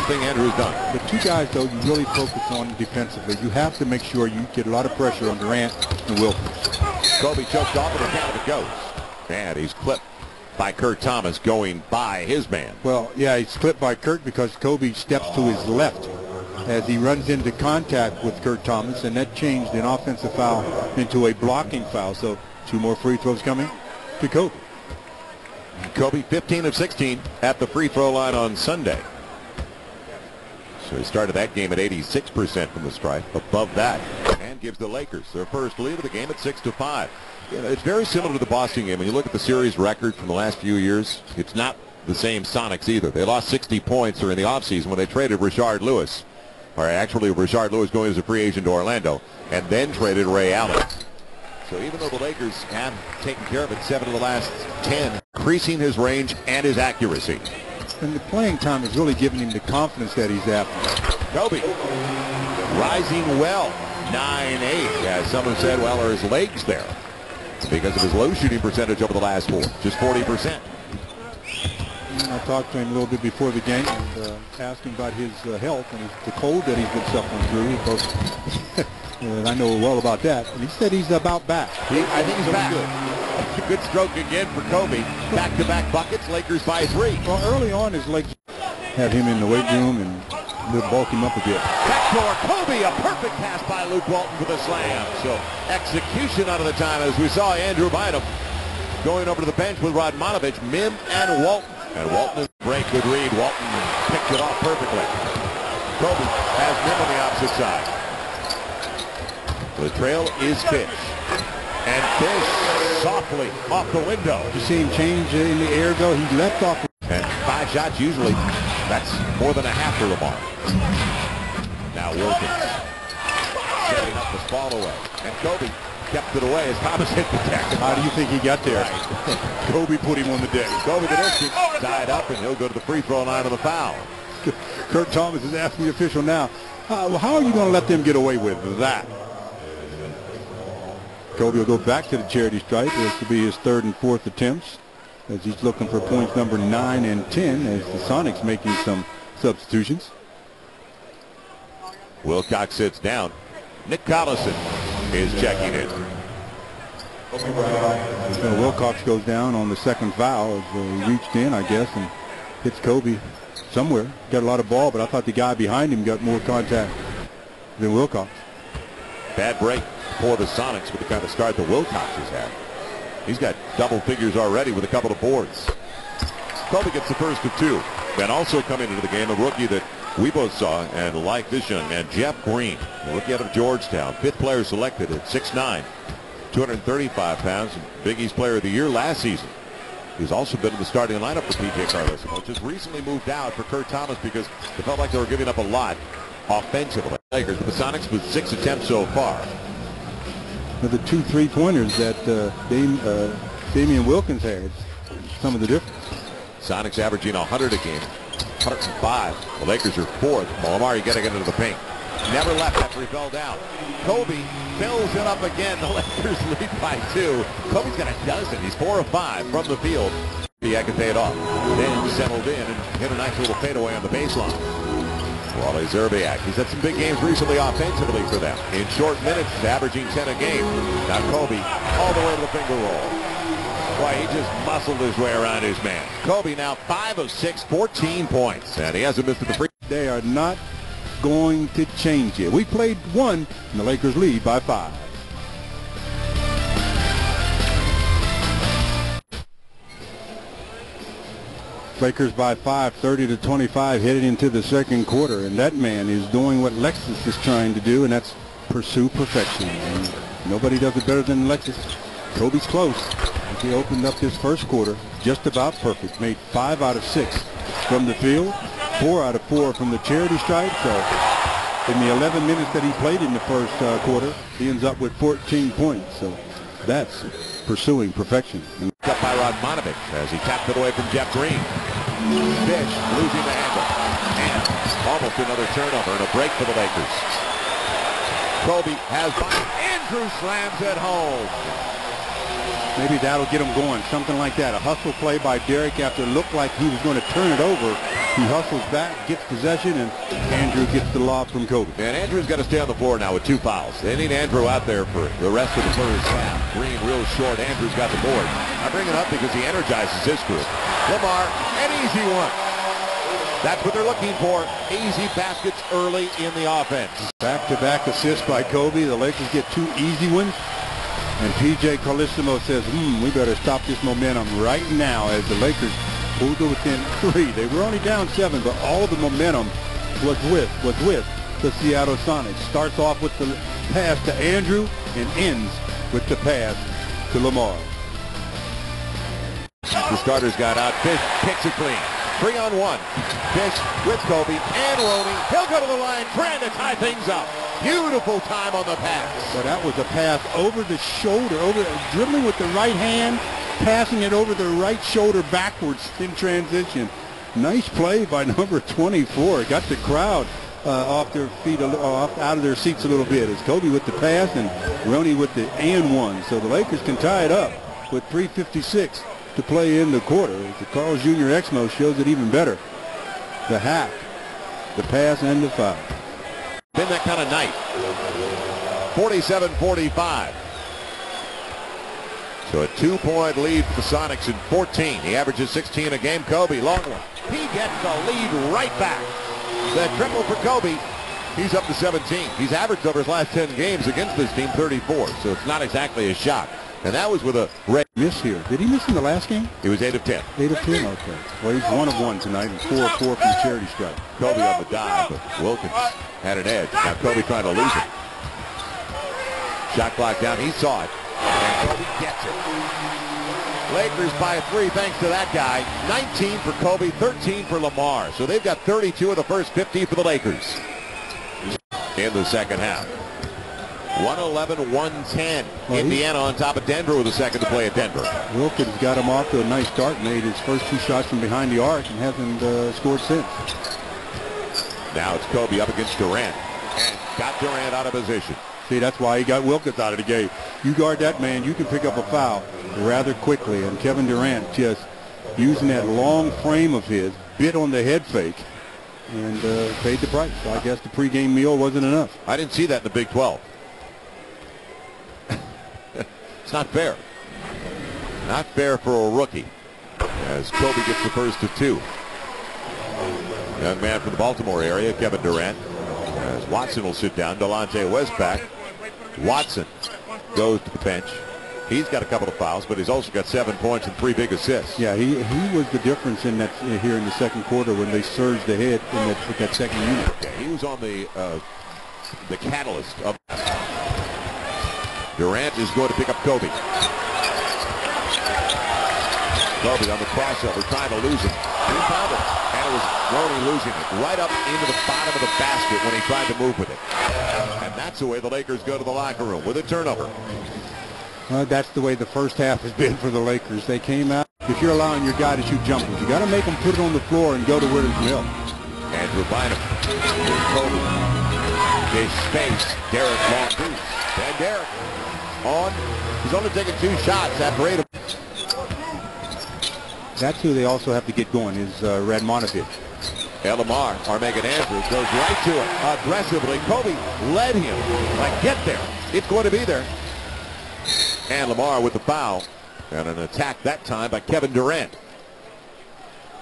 Something Andrew's done. The two guys, though, you really focus on defensively. You have to make sure you get a lot of pressure on Durant and Wilkins. Kobe choked off, and the count of it goes. And he's clipped by Kurt Thomas going by his man. Well, yeah, he's clipped by Kurt because Kobe steps to his left as he runs into contact with Kurt Thomas, and that changed an offensive foul into a blocking foul. So 2 more free throws coming to Kobe. Kobe 15 of 16 at the free throw line on Sunday. So he started that game at 86% from the stripe, above that, and gives the Lakers their first lead of the game at 6-5. You know, it's very similar to the Boston game. When you look at the series record from the last few years, it's not the same Sonics either. They lost 60 points during the offseason when they traded Rashard Lewis. Or actually, Rashard Lewis going as a free agent to Orlando, and then traded Ray Allen. So even though the Lakers have taken care of it 7 of the last 10, increasing his range and his accuracy. And the playing time is really giving him the confidence that he's after. Kobe rising well, 9-8. As someone said, well, are his legs there? Because of his low shooting percentage over the last 4, just 40%. I talked to him a little bit before the game and asked him about his health and the cold that he's been suffering through. And I know well about that. And he said he's about back. I think he's back. Good. Good stroke again for Kobe. Back-to-back buckets. Lakers by 3. Well, early on, his legs had him in the weight room and bulk him up a bit. Backdoor Kobe, a perfect pass by Luke Walton for the slam. So execution out of the time as we saw Andrew Bynum going over to the bench with Radmanovich, Mim, and Walton. And Walton break, good read. Walton picked it off perfectly. Kobe has Mim on the opposite side. The trail is Fish. And Fish softly off the window. You see him change in the air, though. He left off. And 5 shots usually. That's more than a half for Lamar. Now Wilkins setting up the ball away. And Kobe kept it away as Thomas hit the deck. How do you think he got there? Kobe put him on the deck. Kobe the distance, tied up, and he'll go to the free throw line on the foul. Kurt Thomas is asking the official now, how are you going to let them get away with that? Kobe will go back to the charity stripe. This will be his 3rd and 4th attempts as he's looking for points number 9 and 10 as the Sonics making some substitutions. Wilcox sits down. Nick Collison is checking in. Wilcox goes down on the 2nd foul as he reached in, I guess, and hits Kobe somewhere. Got a lot of ball, but I thought the guy behind him got more contact than Wilcox. Bad break for the Sonics with the kind of start that Wilcox has had. He's got double figures already with a couple of boards. Kobe gets the first of 2. And also coming into the game, a rookie that we both saw and liked this young man, Jeff Green, a rookie out of Georgetown, 5th player selected at 6'9", 235 pounds, and Big East Player of the Year last season. He's also been in the starting lineup for P.J. Carlson, just recently moved out for Kurt Thomas because it felt like they were giving up a lot offensively. Lakers, but the Sonics with 6 attempts so far. The 2 3-pointers that Damian Wilkins had, some of the difference. Sonics averaging 100 a game, 105. The Lakers are 4th. Lamar, you got to get into the paint. Never left after he fell down. Kobe fills it up again. The Lakers lead by 2. Kobe's got a dozen. He's 4 of 5 from the field. He can pay it off. Then settled in and hit a nice little fadeaway on the baseline. Wally Zerbiak, he's had some big games recently offensively for them. In short minutes, averaging 10 a game. Now Kobe all the way to the finger roll. Boy, he just muscled his way around his man. Kobe now 5 of 6, 14 points. And he hasn't missed the free. They are not going to change it. We played 1, and the Lakers lead by 5. Lakers by 5, 30-25, headed into the 2nd quarter, and that man is doing what Lexus is trying to do, and that's pursue perfection. And nobody does it better than Lexus. Kobe's close. He opened up this 1st quarter just about perfect. Made 5 out of 6 from the field, 4 out of 4 from the charity stripe. So in the 11 minutes that he played in the 1st quarter, he ends up with 14 points. So that's pursuing perfection. Up by Radmanovich as he tapped it away from Jeff Green. Fish losing the handle. And almost another turnover and a break for the Lakers. Kobe has Andrew slams it home. Maybe that'll get him going. Something like that. A hustle play by Derek after it looked like he was going to turn it over. He hustles back, gets possession, and Andrew gets the lob from Kobe. And Andrew's got to stay on the floor now with 2 fouls. They need Andrew out there for the rest of the first half. Green real short. Andrew's got the board. I bring it up because he energizes his group. Lamar, an easy one. That's what they're looking for. Easy baskets early in the offense. Back-to-back assists by Kobe. The Lakers get 2 easy ones. And P.J. Carlissimo says, we better stop this momentum right now as the Lakers pulled to within 3. They were only down 7, but all the momentum was with the Seattle Sonics. Starts off with the pass to Andrew and ends with the pass to Lamar. The starters got out. Fish kicks it clean. 3-on-1. Fish with Kobe and Roney. He'll go to the line, trying to tie things up. Beautiful time on the pass. So that was a pass over the shoulder, dribbling with the right hand, passing it over the right shoulder backwards in transition. Nice play by number 24. Got the crowd off their feet, out of their seats a little bit. It's Kobe with the pass and Roney with the and one. So the Lakers can tie it up with 3:56 to play in the quarter. The Carl's Jr. Exmo shows it even better. The hack, the pass, and the foul. Been that kind of night. 47-45. So a 2-point lead for the Sonics in 14. He averages 16 a game. Kobe, long one. He gets the lead right back. The triple for Kobe. He's up to 17. He's averaged over his last 10 games against this team 34. So it's not exactly a shot. And that was with a red miss here. Did he miss in the last game? He was 8 of 10. 8 of 10, okay. Well, he's 1 of 1 tonight and 4 of 4 from charity stripe. Kobe on the dive, but Wilkins had an edge. Now Kobe trying to lose it. Shot clock down. He saw it. And Kobe gets it. Lakers by 3 thanks to that guy. 19 for Kobe, 13 for Lamar. So they've got 32 of the first 50 for the Lakers in the second half. 111-110. Indiana on top of Denver with a second to play at Denver. Wilkins got him off to a nice start, made his first 2 shots from behind the arc and hasn't scored since. Now it's Kobe up against Durant and got Durant out of position. See, that's why he got Wilkins out of the game. You guard that man, you can pick up a foul rather quickly. And Kevin Durant just using that long frame of his, bit on the head fake and paid the price. So I guess the pregame meal wasn't enough. I didn't see that in the Big 12. It's not fair. Not fair for a rookie. As Kobe gets the first of 2. Young man from the Baltimore area, Kevin Durant. As Watson will sit down, Delonte West back. Watson goes to the bench. He's got a couple of fouls, but he's also got 7 points and 3 big assists. Yeah, he was the difference in that here in the second quarter when they surged ahead in that second unit. Yeah, he was on the catalyst of. Durant is going to pick up Kobe. Kobe on the crossover, trying to lose him. He found it, and it was Roney losing it right up into the bottom of the basket when he tried to move with it. And that's the way the Lakers go to the locker room with a turnover. That's the way the first half has been for the Lakers. They came out. If you're allowing your guy to shoot jumpers, you got to make him put it on the floor and go to where there's help. Andrew Bynum. Kobe. Big space. Derek long deuce. And Derek on. He's only taken 2 shots after 8 of. That's who they also have to get going is Radmanovich. Lamar, Armagan Andrews goes right to it aggressively. Kobe led him. Like, get there. It's going to be there. And Lamar with the foul. And an attack that time by Kevin Durant.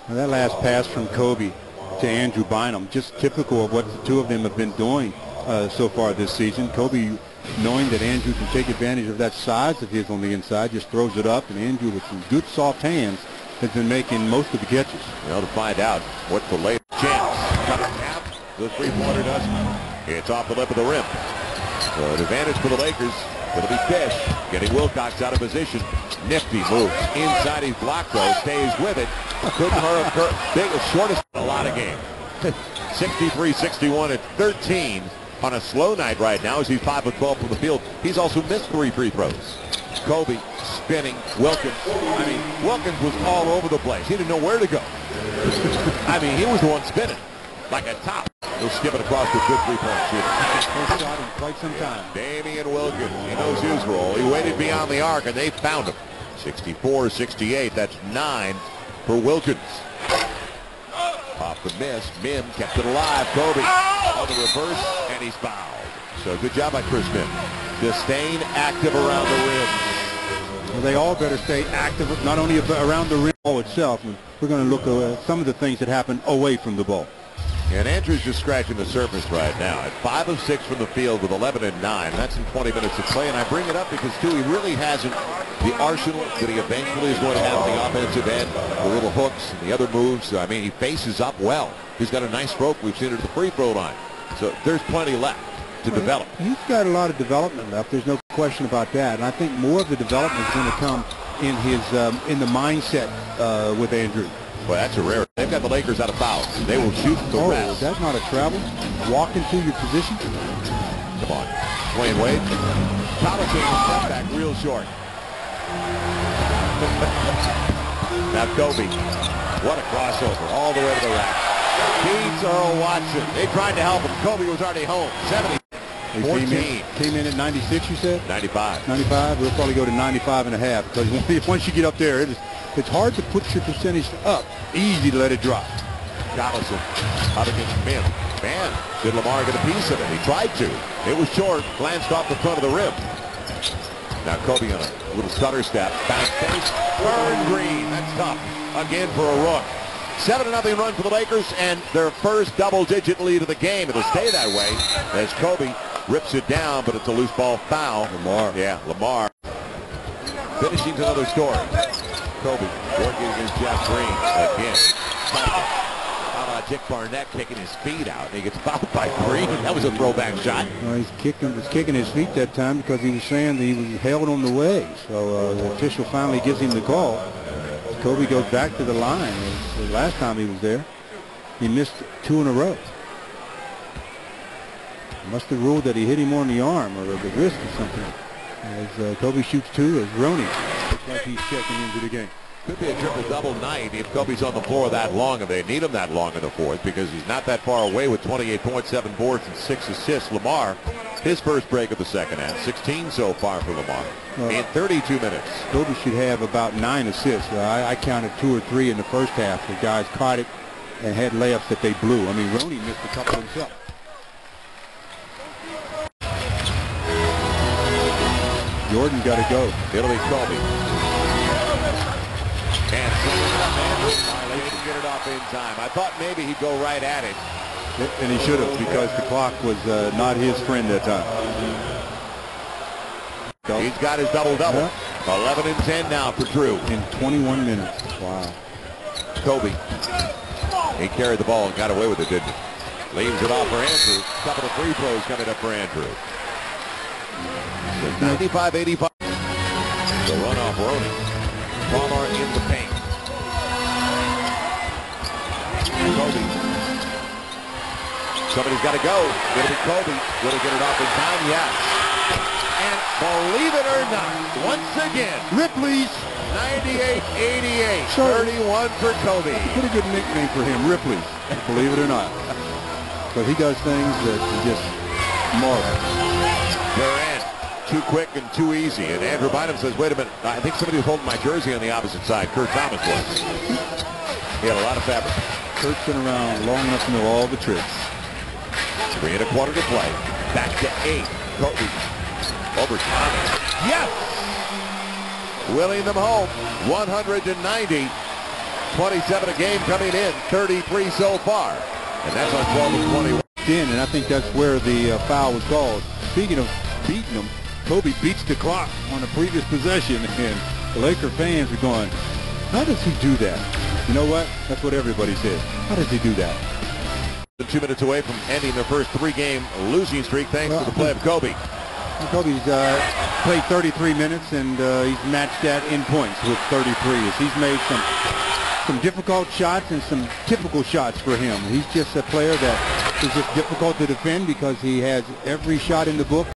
Well, that last pass from Kobe to Andrew Bynum, just typical of what the 2 of them have been doing so far this season. Kobe, knowing that Andrew can take advantage of that size of his on the inside, just throws it up, and Andrew with some good soft hands has been making most of the catches. Well, to find out what the late chance. Cut it down. The 3-pointer does. It's off the lip of the rim. So an advantage for the Lakers. It'll be Fish getting Wilcox out of position. Nifty moves inside. He's blocked though. Stays with it. Couldn't hurt. Big, shortest a lot of game. 63-61 at 13 on a slow night right now as he's 5 of 12 from the field. He's also missed 3 free throws. Kobe spinning. Wilkins. I mean, Wilkins was all over the place. He didn't know where to go. I mean, he was the one spinning like a top. He'll skip it across the good 3-point shooter. First shot in quite some time. Damian Wilkins. He knows his role. He waited beyond the arc, and they found him. 64-68. That's 9 for Wilkins. Off the miss, Mim kept it alive. Kobe on the reverse, and he's fouled. So good job by Chris Mim. Just staying active around the rim. Well, they all better stay active, not only around the rim itself. And we're going to look at some of the things that happen away from the ball. And Andrews just scratching the surface right now at 5 of 6 from the field with 11 and 9. That's in 20 minutes of play. And I bring it up because, too, he really hasn't the arsenal that he eventually is going to have on the offensive end, the little hooks and the other moves. I mean, he faces up well. He's got a nice stroke. We've seen it at the free throw line. So there's plenty left to develop. He's got a lot of development left. There's no question about that. And I think more of the development is going to come in his in the mindset with Andrews. Well, that's a rare. They've got the Lakers out of fouls. They will shoot the rest. That's not a travel. Walk into your position. Come on. Dwayne Wade. Collison, step back real short. Now Kobe. What a crossover. All the way to the rack. Beats Earl Watson. They tried to help him. Kobe was already home. 70-14. Came in at 96, you said? 95. 95. We'll probably go to 95 and a half because once you get up there, it's hard to put your percentage up. Easy to let it drop. Collison out against Mim. Man, did Lamar get a piece of it? He tried to. It was short. Glanced off the front of the rim. Now Kobe on a little stutter step. Bounce face. Burn green. That's tough. Again for a rook. 7-0 run for the Lakers and their first double-digit lead of the game. It'll stay that way as Kobe rips it down, but it's a loose ball foul. Lamar. Yeah, Lamar. Finishing another story. Kobe working against Jeff Green again. How about Dick Barnett kicking his feet out? And he gets fouled by Green. That was a throwback shot. Well, was kicking his feet that time because he was saying that he was held on the way. So the official finally gives him the call. Kobe goes back to the line. The last time he was there, he missed 2 in a row. Must have ruled that he hit him on the arm or the wrist or something. As Kobe shoots 2, as Roney looks like he's checking into the game. Could be a triple-double night if Kobe's on the floor that long, and they need him that long in the fourth because he's not that far away with 28 points, 7 boards, and 6 assists. Lamar, his first break of the second half, 16 so far for Lamar in 32 minutes. Kobe should have about 9 assists. I counted 2 or 3 in the first half. The guys caught it and had layups that they blew. I mean, Roney missed a couple himself. Jordan got to go. It'll be Kobe. And they didn't get it off in time. I thought maybe he'd go right at it. And he should have because the clock was not his friend that time. He's got his double-double. 11 and 10 now for Drew. In 21 minutes. Wow. Kobe. He carried the ball and got away with it, didn't he? Leaves it off for Andrew. Couple of free throws coming up for Andrew. 95-85. The run off Roney. Palmer in the paint. Kobe. Somebody's got to go. It'll be Kobe. Will he get it off in time? Yes. And believe it or not, once again, Ripley's 98-88. 31 for Kobe. Pretty good nickname for him, Ripley's. Believe it or not. But he does things that just marvelous. Durant, too quick and too easy. And Andrew Bynum says, wait a minute, I think somebody was holding my jersey on the opposite side. Kurt Thomas was. He had a lot of fabric. Kurt's been around long enough to know all the tricks. 3 1/4 to play. Back to 8. Kobe. Over Thomas. Yes! Willing them home. 190. 27 a game coming in. 33 so far. And that's on 12 and 21. And I think that's where the foul was called. Speaking of beating them, Kobe beats the clock on the previous possession, and the Laker fans are going, how does he do that? You know what? That's what everybody says. How does he do that? 2 minutes away from ending their first 3-game losing streak thanks to the play of Kobe. Kobe's played 33 minutes, and he's matched that in points with 33s. He's made some difficult shots and some typical shots for him. He's just a player that is just difficult to defend because he has every shot in the book.